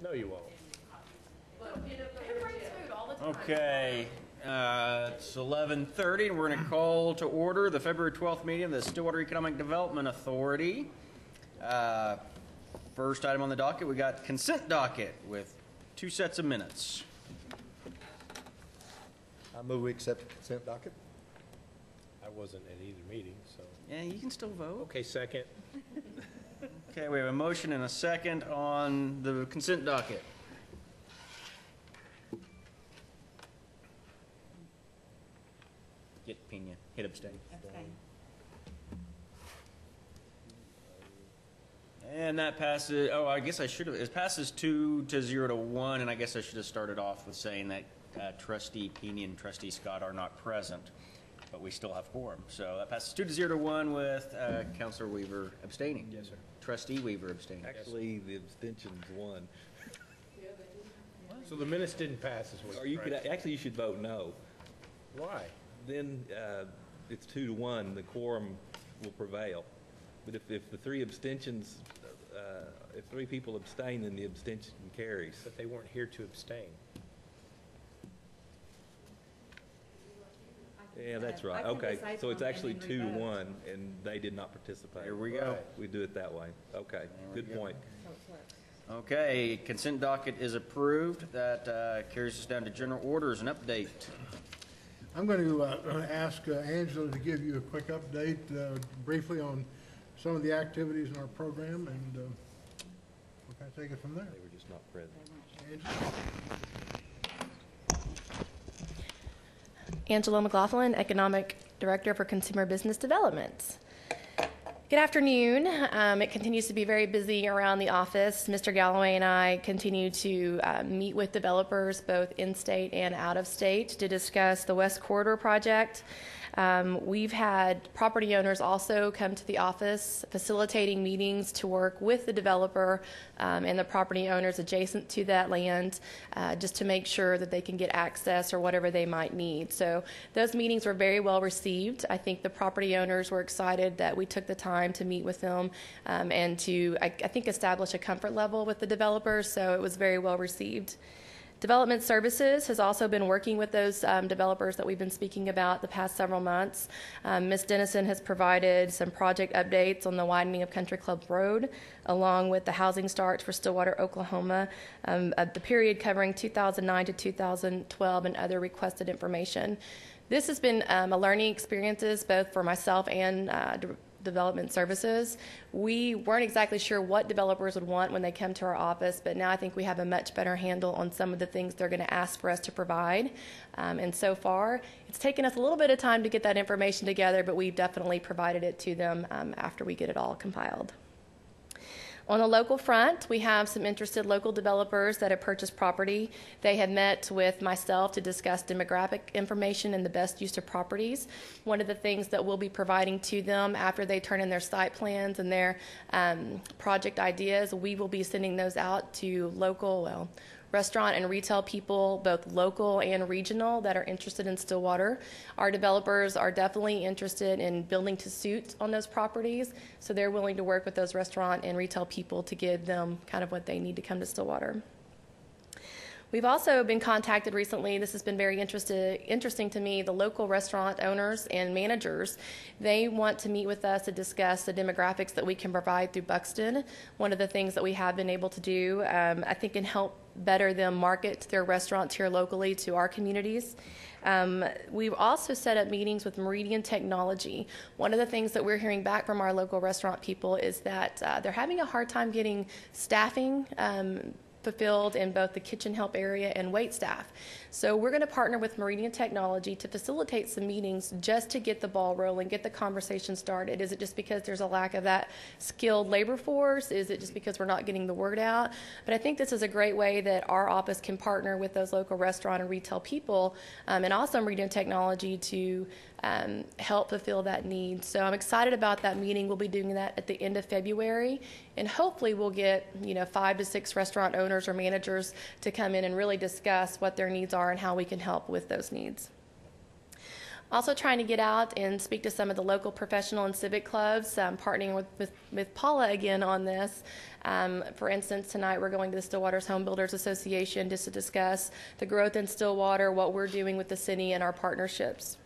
No, you won't. Okay, it's 11:30, and we're going to call to order the February 12th meeting of the Stillwater Economic Development Authority. First item on the docket, we got consent docket with 2 sets of minutes. I move we accept the consent docket. I wasn't at either meeting, so. Yeah, you can still vote. Okay, second. Okay, we have a motion and a second on the consent docket. Get Pena, hit abstain. And that passes, oh, I guess I should have, it passes 2-0 to 1, and I guess I should have started off with saying that Trustee Pena and Trustee Scott are not present, but we still have quorum. So that passes 2-0 to 1 with Councilor Weaver abstaining. Yes, sir. Trustee Weaver abstaining. Actually, the abstentions won. So the minutes didn't pass this week. Or you could, actually, you should vote no. Why? Then it's 2-1, the quorum will prevail. But if the three abstentions, if 3 people abstain, then the abstention carries. But they weren't here to abstain. Yeah, that's right. Okay, so it's actually 2-1, and they did not participate. Here we go. Right. We do it that way. Okay, good point. Okay, consent docket is approved. That carries us down to general orders and update. I'm going to ask Angela to give you a quick update briefly on some of the activities in our program, and we'll kind of take it from there. They were just not present. Angela? Angela McLaughlin, Economic Director for Consumer Business Development. Good afternoon. It continues to be very busy around the office. Mr. Galloway and I continue to meet with developers both in-state and out-of-state to discuss the West Corridor project. We've had property owners also come to the office facilitating meetings to work with the developer and the property owners adjacent to that land just to make sure that they can get access or whatever they might need. So those meetings were very well received. I think the property owners were excited that we took the time to meet with them and to, I think, establish a comfort level with the developers, so it was very well received. Development Services has also been working with those developers that we've been speaking about the past several months. Ms. Dennison has provided some project updates on the widening of Country Club Road, along with the housing starts for Stillwater, Oklahoma, the period covering 2009 to 2012 and other requested information. This has been a learning experience both for myself and Development Services. We weren't exactly sure what developers would want when they come to our office, but now I think we have a much better handle on some of the things they're going to ask for us to provide. And so far, it's taken us a little bit of time to get that information together, but we've definitely provided it to them after we get it all compiled. On the local front, we have some interested local developers that have purchased property. They have met with myself to discuss demographic information and the best use of properties. One of the things that we'll be providing to them after they turn in their site plans and their project ideas, we will be sending those out to local, restaurant and retail people, both local and regional, that are interested in Stillwater. Our developers are definitely interested in building to suit on those properties, so they're willing to work with those restaurant and retail people to give them kind of what they need to come to Stillwater. We've also been contacted recently. This has been very interesting to me. The local restaurant owners and managers, they want to meet with us to discuss the demographics that we can provide through Buxton. One of the things that we have been able to do, I think, can help better them market their restaurants here locally to our communities. We've also set up meetings with Meridian Technology. One of the things that we're hearing back from our local restaurant people is that they're having a hard time getting staffing fulfilled in both the kitchen help area and wait staff. So we're going to partner with Meridian Technology to facilitate some meetings just to get the ball rolling, get the conversation started. Is it just because there's a lack of that skilled labor force? Is it just because we're not getting the word out? But I think this is a great way that our office can partner with those local restaurant and retail people and also Meridian Technology to help fulfill that need. So I'm excited about that meeting. We'll be doing that at the end of February, and hopefully we'll get 5 to 6 restaurant owners or managers to come in and really discuss what their needs are and how we can help with those needs. Also trying to get out and speak to some of the local professional and civic clubs, partnering with Paula again on this. For instance, tonight we're going to the Stillwater's Home Builders Association just to discuss the growth in Stillwater, what we're doing with the city and our partnerships.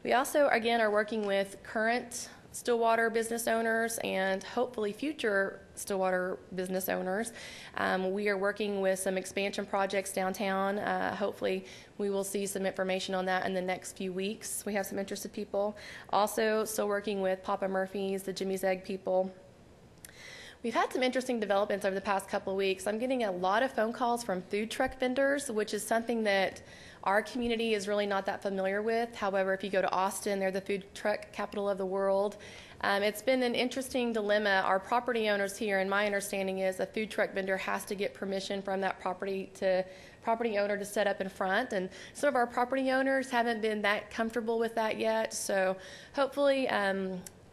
We also, again, are working with current Stillwater business owners and hopefully future Stillwater business owners. We are working with some expansion projects downtown. Hopefully we will see some information on that in the next few weeks. We have some interested people. Also still working with Papa Murphy's, the Jimmy's Egg people. We've had some interesting developments over the past couple of weeks. I'm getting a lot of phone calls from food truck vendors, which is something that our community is really not that familiar with. However, if you go to Austin, they're the food truck capital of the world. It's been an interesting dilemma. Our property owners here, and my understanding is a food truck vendor has to get permission from that property owner to set up in front. And some of our property owners haven't been that comfortable with that yet. So hopefully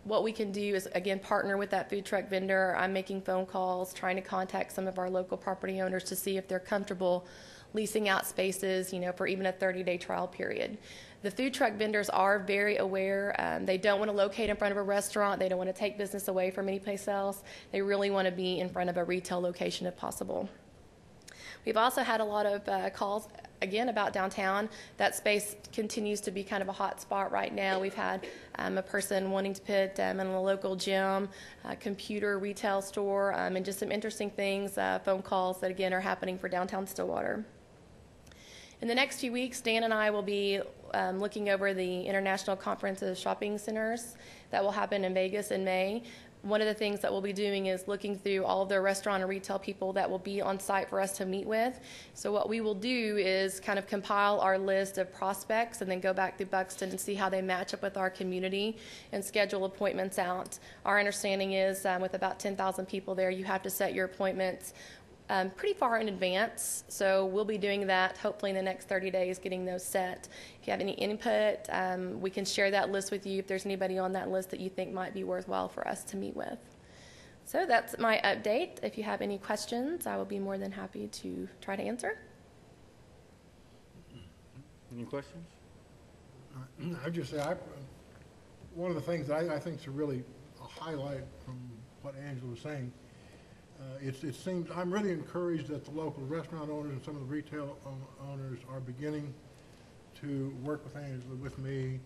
what we can do is, again, partner with that food truck vendor. I'm making phone calls, trying to contact some of our local property owners to see if they're comfortable leasing out spaces, for even a 30-day trial period. The food truck vendors are very aware. They don't want to locate in front of a restaurant. They don't want to take business away from any place else. They really want to be in front of a retail location if possible. We've also had a lot of calls, again, about downtown. That space continues to be kind of a hot spot right now. We've had a person wanting to put in a local gym, a computer retail store, and just some interesting things, phone calls that, again, are happening for downtown Stillwater. In the next few weeks, Dan and I will be looking over the International Conference of Shopping Centers that will happen in Vegas in May. One of the things that we'll be doing is looking through all of the restaurant and retail people that will be on site for us to meet with. So what we will do is kind of compile our list of prospects and then go back through Buxton and see how they match up with our community and schedule appointments out. Our understanding is with about 10,000 people there, you have to set your appointments pretty far in advance. So we'll be doing that hopefully in the next 30 days, getting those set. If you have any input, we can share that list with you if there's anybody on that list that you think might be worthwhile for us to meet with. So that's my update. If you have any questions, I will be more than happy to try to answer. Any questions? I would just say, one of the things that I think is really a highlight from what Angela was saying, it seems, I'm really encouraged that the local restaurant owners and some of the retail owners are beginning to work with Angela, with me,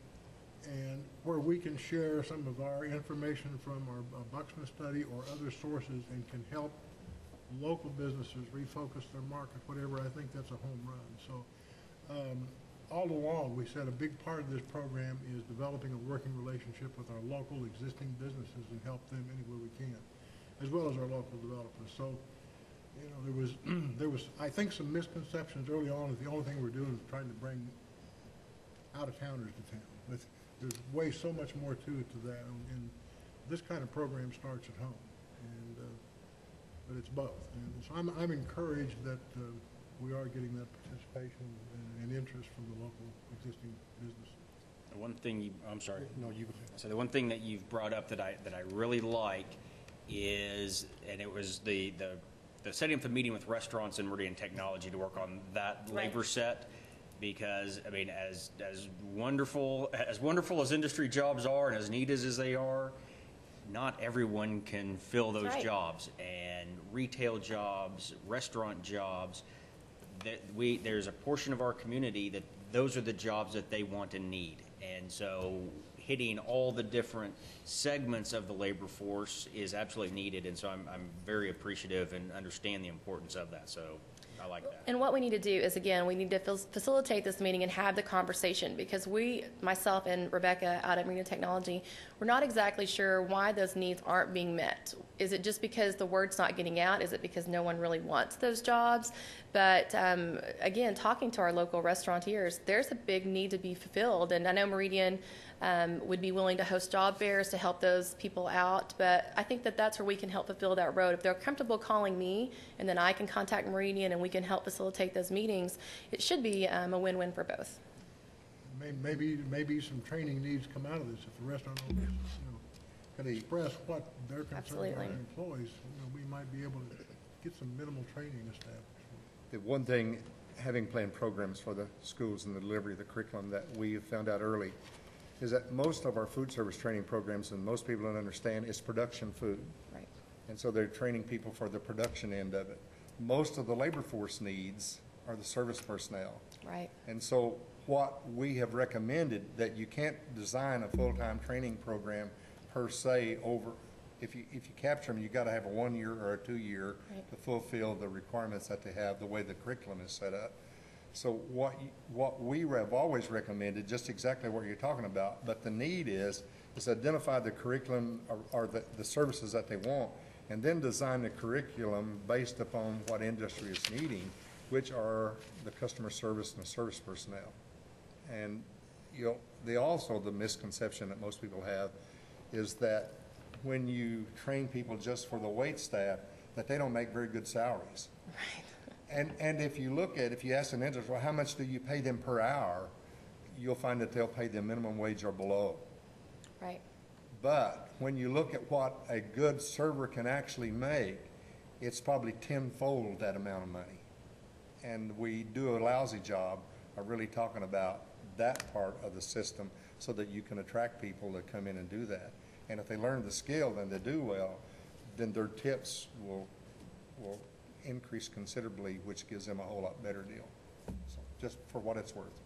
and where we can share some of our information from our Buxton study or other sources and can help local businesses refocus their market, whatever. I think that's a home run. So all along, we said a big part of this program is developing a working relationship with our local existing businesses and help them any way we can, as well as our local developers. So, there was, I think, some misconceptions early on that the only thing we're doing is trying to bring out-of-towners to town. There's way so much more to it to that, and this kind of program starts at home, but it's both. And so I'm encouraged that we are getting that participation and interest from the local existing business. The one thing I'm sorry. No, you. So the one thing that you've brought up that I really like is, and it was the setting up the meeting with restaurants and Meridian Technology to work on that labor set, because I mean, as wonderful as industry jobs are and as neat as they are, not everyone can fill those jobs, and retail jobs, restaurant jobs. There's a portion of our community that those are the jobs that they want and need, and so hitting all the different segments of the labor force is absolutely needed, and so I'm very appreciative and understand the importance of that. So I like that. And what we need to do is, again, we need to facilitate this meeting and have the conversation, because myself and Rebecca out at Meridian Technology, we're not exactly sure why those needs aren't being met. Is it just because the word's not getting out? Is it because no one really wants those jobs? But again, talking to our local restaurateurs, there's a big need to be fulfilled, and I know Meridian would be willing to host job fairs to help those people out, but I think that that's where we can help fulfill that road. If they're comfortable calling me, and then I can contact Meridian and we can help facilitate those meetings, it should be a win-win for both. Maybe some training needs come out of this. If the restaurant owners, can express what their concerns are to employees, we might be able to get some minimal training established. The one thing, having planned programs for the schools and the delivery of the curriculum, that we have found out early is that most of our food service training programs, and most people don't understand, is production food. Right. And so they're training people for the production end of it. Most of the labor force needs are the service personnel. Right. And so what we have recommended, that you can't design a full-time training program per se over, if you capture them, you got to have a 1 year or a 2 year Right. to fulfill the requirements that they have, the way the curriculum is set up. So what we have always recommended, just exactly what you're talking about, but the need is identify the curriculum or the services that they want, and then design the curriculum based upon what industry is needing, which are the customer service and the service personnel. And the misconception that most people have is that when you train people just for the wait staff, that they don't make very good salaries. Right. And if you ask an industry, well, how much do you pay them per hour? You'll find that they'll pay them minimum wage or below. Right. But when you look at what a good server can actually make, it's probably tenfold that amount of money. And we do a lousy job of really talking about that part of the system so that you can attract people to come in and do that. And if they learn the skill and they do well, then their tips will increase considerably, which gives them a whole lot better deal. So just for what it's worth.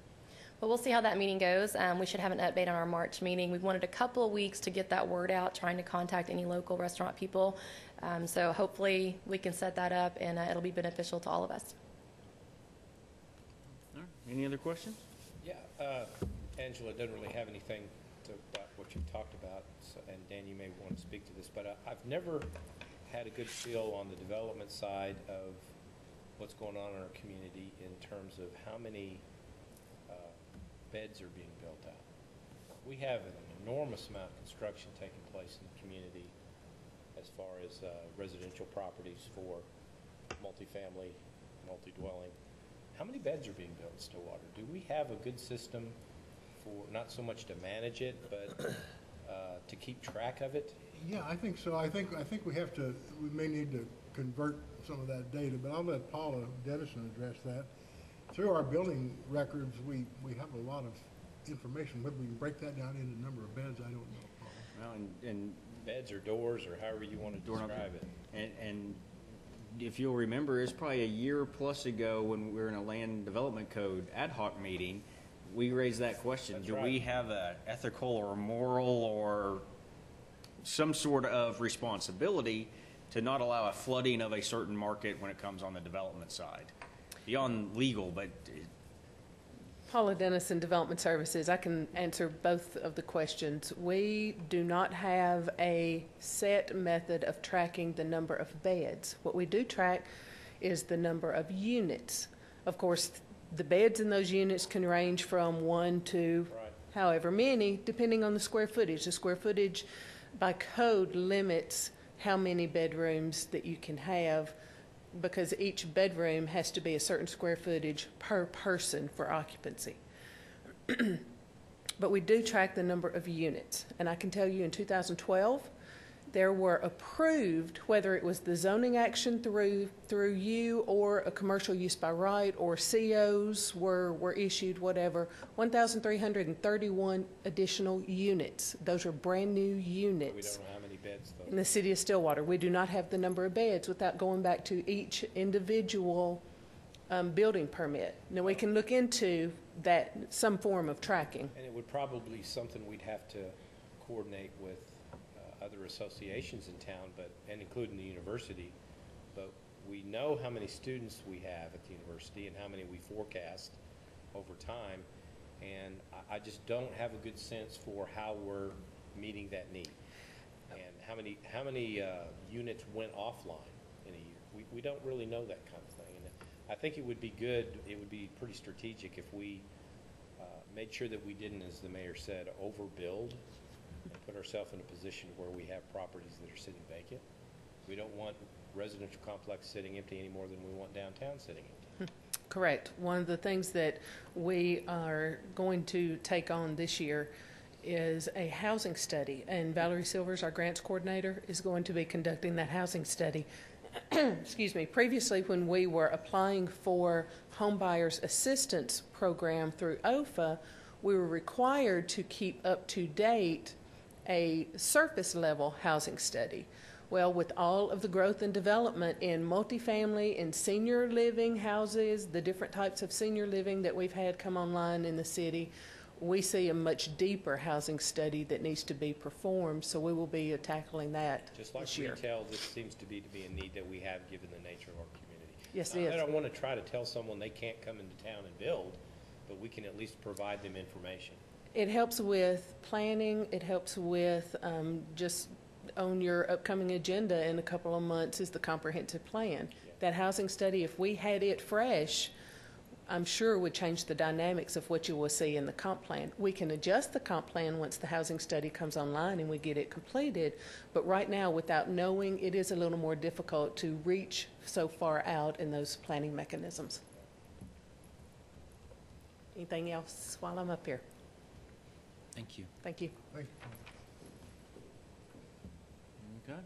Well, we'll see how that meeting goes. We should have an update on our March meeting. We've wanted a couple of weeks to get that word out, trying to contact any local restaurant people. So hopefully we can set that up, and it'll be beneficial to all of us. All right. Any other questions? Yeah, Angela doesn't really have anything about what you've talked about, so, and Dan, you may want to speak to this, but I've never had a good feel on the development side of what's going on in our community in terms of how many beds are being built out. We have an enormous amount of construction taking place in the community as far as residential properties for multifamily, multi-dwelling. How many beds are being built in Stillwater? Do we have a good system for, not so much to manage it, but to keep track of it? Yeah, I think so. I think we may need to convert some of that data, but I'll let Paula Dennison address that. Through our building records, we have a lot of information. Whether we can break that down into number of beds, I don't know, Paula. Well, and Beds or doors, or however you want to describe it. And if you'll remember, it's probably a year plus ago when we were in a land development code ad hoc meeting, we raised that question. That's Do right. we have a ethical or moral or some sort of responsibility to not allow a flooding of a certain market when it comes on the development side? Beyond legal, but Paula Dennison, Development Services. I can answer both of the questions. We do not have a set method of tracking the number of beds. What we do track is the number of units. Of course, the beds in those units can range from 1 to Right. however many, depending on the square footage. The square footage by code limits how many bedrooms that you can have, because each bedroom has to be a certain square footage per person for occupancy. But we do track the number of units. And I can tell you in 2012, there were approved, whether it was the zoning action through you or a commercial use by right or COs were issued, whatever, 1,331 additional units. Those are brand new units. We don't know how many beds, though. In the city of Stillwater, we do not have the number of beds without going back to each individual building permit. Now, we can look into that, some form of tracking. And it would probably be something we'd have to coordinate with other associations in town, and including the university. But we know how many students we have at the university and how many we forecast over time. And I just don't have a good sense for how we're meeting that need. And how many units went offline in a year. We don't really know that kind of thing. And I think it would be good, it would be pretty strategic if we made sure that we didn't, as the mayor said, overbuild and put ourselves in a position where we have properties that are sitting vacant. We don't want residential complex sitting empty any more than we want downtown sitting empty. Correct. One of the things that we are going to take on this year is a housing study, and Valerie Silvers, our grants coordinator, is going to be conducting that housing study. excuse me, previously when we were applying for home buyers assistance program through OFA, we were required to keep up to date a surface level housing study. Well, with all of the growth and development in multifamily and senior living houses, the different types of senior living that we've had come online in the city, we see a much deeper housing study that needs to be performed, so we will be tackling that Just like this year. retail, this seems to be a need that we have given the nature of our community. Yes, it I is. don't want to try to tell someone they can't come into town and build, but we can at least provide them information. It helps with planning, it helps with just on your upcoming agenda in a couple of months is the comprehensive plan. That housing study, if we had it fresh, I'm sure would change the dynamics of what you will see in the comp plan. We can adjust the comp plan once the housing study comes online and we get it completed, but right now, without knowing, it is a little more difficult to reach so far out in those planning mechanisms. Anything else while I'm up here? Thank you. Thank you. Thank you. Okay.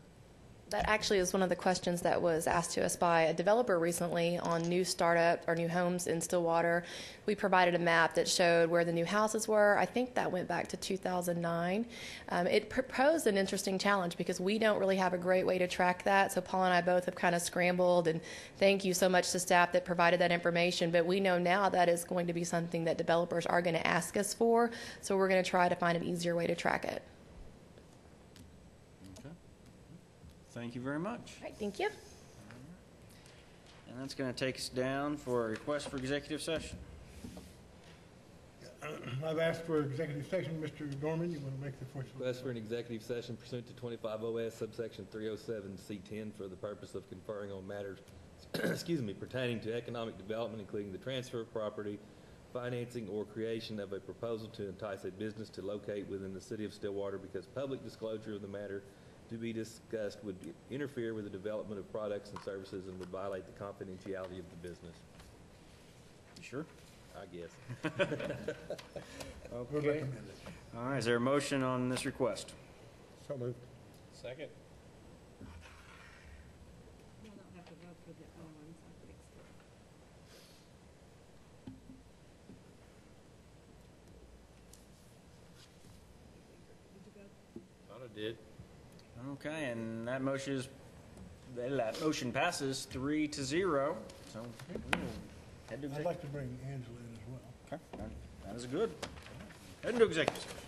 That actually is one of the questions that was asked to us by a developer recently on new startup or new homes in Stillwater. We provided a map that showed where the new houses were. I think that went back to 2009. It proposed an interesting challenge because we don't really have a great way to track that. So Paul and I both have kind of scrambled, and thank you so much to staff that provided that information. But we know now that is going to be something that developers are going to ask us for. So we're going to try to find an easier way to track it. Thank you very much. All right, thank you. And that's going to take us down for a request for executive session. I've asked for executive session. Mr. Dorman, you want to make the first? Request for an executive session pursuant to 25 OS subsection 307 C10 for the purpose of conferring on matters, excuse me, pertaining to economic development, including the transfer of property, financing, or creation of a proposal to entice a business to locate within the city of Stillwater, because public disclosure of the matter to be discussed would interfere with the development of products and services and would violate the confidentiality of the business. You sure? I guess. Okay. All right, is there a motion on this request? So moved. Second? You don't have to vote for the other ones, I fixed it. Did you go? Thought I did. Okay, and that motion passes 3-0. So we will head to I'd executive. like to bring Angela in as well. Okay, that is good. Head into executive session.